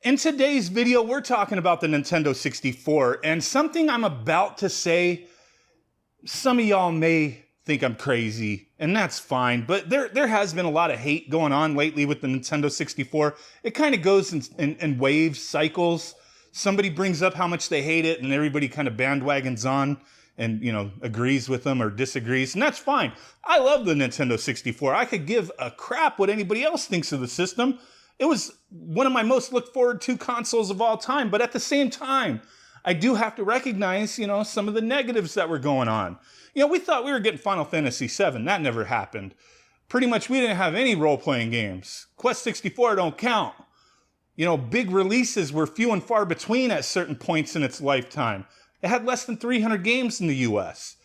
In today's video, we're talking about the Nintendo 64, and something I'm about to say, some of y'all may think I'm crazy, and that's fine, but there has been a lot of hate going on lately with the Nintendo 64. It kind of goes in waves, cycles. Somebody brings up how much they hate it, and everybody kind of bandwagons on and, you know, agrees with them or disagrees, and that's fine. I love the Nintendo 64. I could give a crap what anybody else thinks of the system. It was one of my most looked forward to consoles of all time, but at the same time, I do have to recognize, you know, some of the negatives that were going on. You know, we thought we were getting Final Fantasy VII. That never happened. Pretty much we didn't have any role-playing games. Quest 64 don't count. You know, big releases were few and far between at certain points in its lifetime. It had less than 300 games in the US.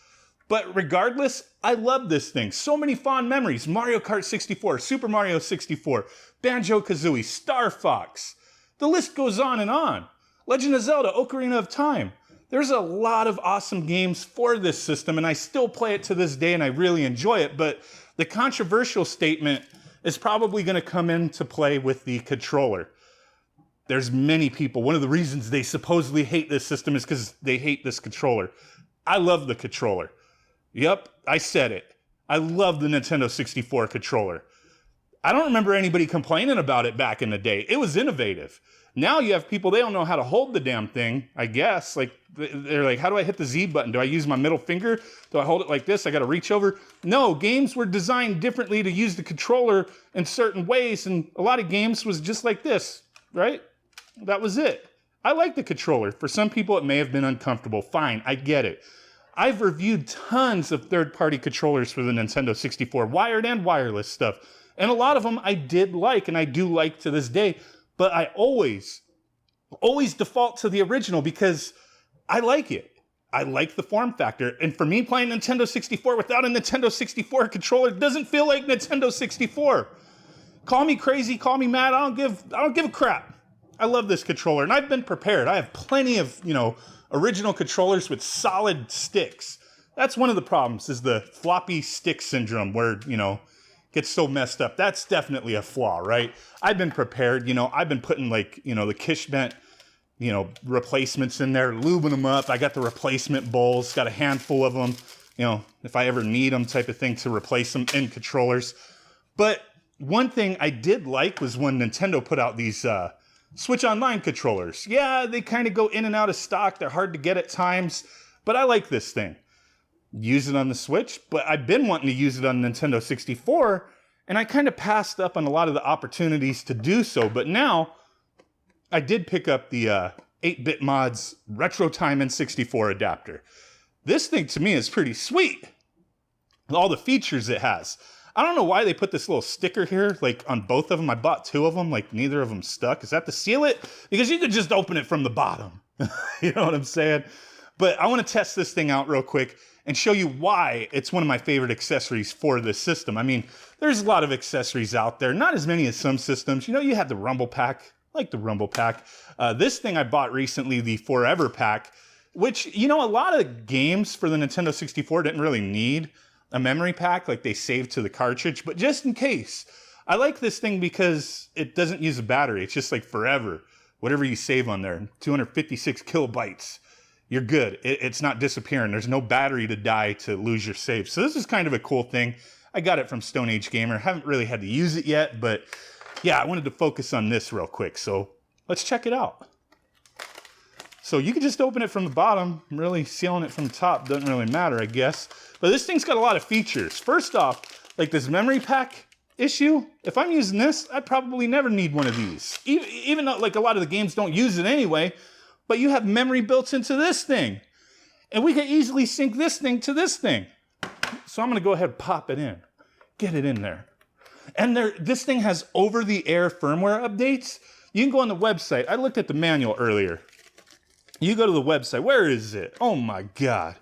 But regardless, I love this thing. So many fond memories. Mario Kart 64, Super Mario 64, Banjo-Kazooie, Star Fox. The list goes on and on. Legend of Zelda, Ocarina of Time. There's a lot of awesome games for this system, and I still play it to this day, and I really enjoy it. But the controversial statement is probably going to come into play with the controller. There's many people. One of the reasons they supposedly hate this system is because they hate this controller. I love the controller. Yep, I said it. I love the Nintendo 64 controller. I don't remember anybody complaining about it back in the day. It was innovative. Now you have people, they don't know how to hold the damn thing, I guess. Like, they're like, how do I hit the Z button? Do I use my middle finger? Do I hold it like this? I got to reach over? No, games were designed differently to use the controller in certain ways, and a lot of games was just like this, right? That was it. I like the controller. For some people, it may have been uncomfortable. Fine, I get it. I've reviewed tons of third-party controllers for the Nintendo 64, wired and wireless stuff. And a lot of them I did like, and I do like to this day. But I always default to the original because I like it. I like the form factor. And for me, playing Nintendo 64 without a Nintendo 64 controller doesn't feel like Nintendo 64. Call me crazy, call me mad, I don't give a crap. I love this controller, and I've been prepared. I have plenty of, you know, original controllers with solid sticks. That's one of the problems, is the floppy stick syndrome where, you know, gets so messed up. That's definitely a flaw, right? I've been prepared, you know, I've been putting, like, you know, the Kishbent, you know, replacements in there, lubing them up. I got the replacement bowls, got a handful of them, you know, if I ever need them type of thing to replace them in controllers. But one thing I did like was when Nintendo put out these Switch Online controllers. Yeah, they kind of go in and out of stock. They're hard to get at times, but I like this thing. Use it on the Switch, but I've been wanting to use it on Nintendo 64, and I kind of passed up on a lot of the opportunities to do so, but now I did pick up the 8-Bit Mods Retro Time N64 adapter. This thing to me is pretty sweet. All the features it has. I don't know why they put this little sticker here, like on both of them. I bought two of them, like neither of them stuck. Is that to seal it? Because you could just open it from the bottom. You know what I'm saying? But I want to test this thing out real quick and show you why it's one of my favorite accessories for this system. I mean, there's a lot of accessories out there, not as many as some systems. You know, you had the Rumble Pack, I like the Rumble Pack. This thing I bought recently, the Forever Pack, which, you know, a lot of games for the Nintendo 64 didn't really need a memory pack, like they saved to the cartridge, but just in case. I like this thing because it doesn't use a battery. It's just like forever. Whatever you save on there, 256 kilobytes, you're good. It's not disappearing. There's no battery to die to lose your save. So this is kind of a cool thing. I got it from Stone Age Gamer. Haven't really had to use it yet, but yeah, I wanted to focus on this real quick. So let's check it out. So you can just open it from the bottom. Really sealing it from the top doesn't really matter, I guess. But this thing's got a lot of features. First off, like this memory pack issue, if I'm using this, I probably never need one of these. Even though like a lot of the games don't use it anyway, but you have memory built into this thing. And we can easily sync this thing to this thing. So I'm gonna go ahead and pop it in. Get it in there. And this thing has over-the-air firmware updates. You can go on the website. I looked at the manual earlier. You go to the website. Where is it? Oh my God.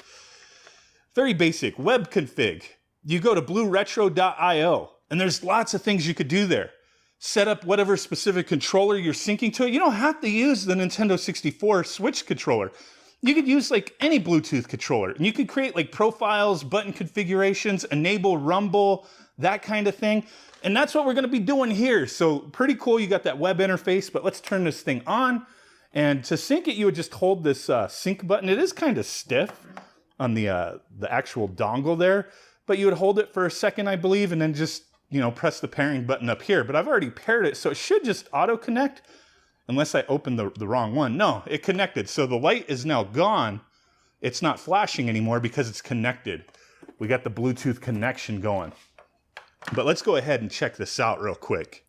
Very basic, web config. You go to BlueRetro.io, and there's lots of things you could do there. Set up whatever specific controller you're syncing to it. You don't have to use the Nintendo 64 Switch controller. you could use like any Bluetooth controller, and you could create like profiles, button configurations, enable rumble, that kind of thing. And that's what we're gonna be doing here. So pretty cool, you got that web interface, but let's turn this thing on. And to sync it, you would just hold this sync button. It is kind of stiff on the actual dongle there, but you would hold it for a second, I believe, and then just, you know, press the pairing button up here. But I've already paired it, so it should just auto connect unless I opened the wrong one. No, it connected. So the light is now gone. It's not flashing anymore because it's connected. We got the Bluetooth connection going. But let's go ahead and check this out real quick.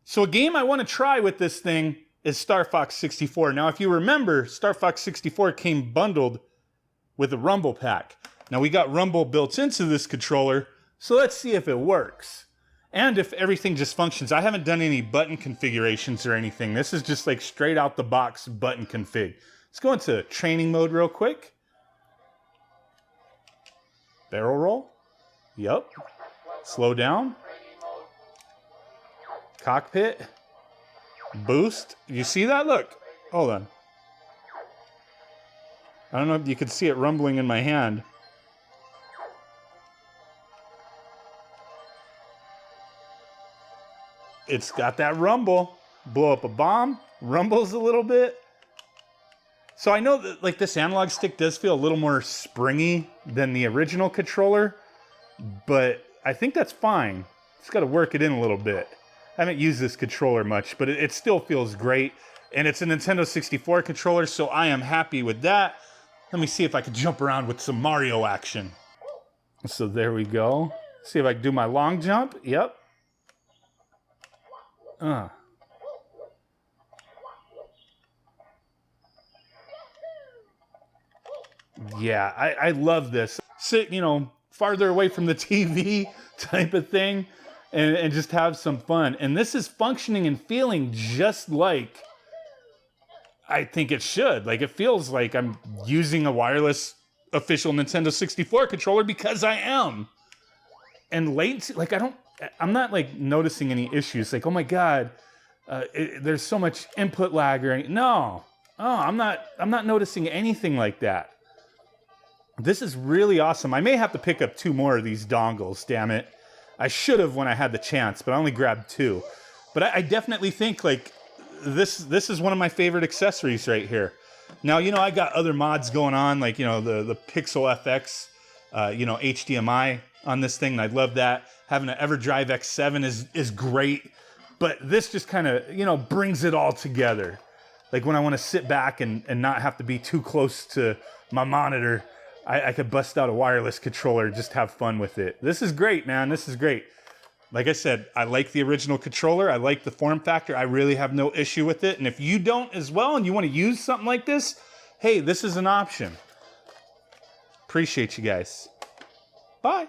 So a game I want to try with this thing is Star Fox 64. Now, if you remember, Star Fox 64 came bundled with a Rumble pack. Now, we got Rumble built into this controller, so let's see if it works. And if everything just functions. I haven't done any button configurations or anything. This is just like straight out the box button config. Let's go into training mode real quick. Barrel roll. Yup. Slow down. Cockpit. Boost. You see that? Look. Hold on. I don't know if you can see it rumbling in my hand. It's got that rumble. Blow up a bomb. Rumbles a little bit. So I know that like this analog stick does feel a little more springy than the original controller, but I think that's fine. Just got to work it in a little bit. I haven't used this controller much, but it still feels great. And it's a Nintendo 64 controller, so I am happy with that. Let me see if I can jump around with some Mario action. So there we go. See if I can do my long jump. Yep. Yeah, I love this. Sit, you know, farther away from the TV type of thing and just have some fun. And this is functioning and feeling just like I think it should. Like, it feels like I'm using a wireless official Nintendo 64 controller because I am. And latency, like, I'm not like noticing any issues. Like, oh my God, there's so much input lag or anything. No, I'm not noticing anything like that. This is really awesome. I may have to pick up 2 more of these dongles, damn it. I should have when I had the chance, but I only grabbed 2. But I definitely think like this is one of my favorite accessories right here. Now, you know, I got other mods going on, like, you know, the Pixel FX, you know, HDMI on this thing, and I love that. Having an EverDrive X7 is great, but this just kind of, you know, brings it all together. Like when I want to sit back and not have to be too close to my monitor, I could bust out a wireless controller, just have fun with it. This is great, man. This is great. Like I said, I like the original controller. I like the form factor. I really have no issue with it. And if you don't as well and you want to use something like this, hey, this is an option. Appreciate you guys. Bye.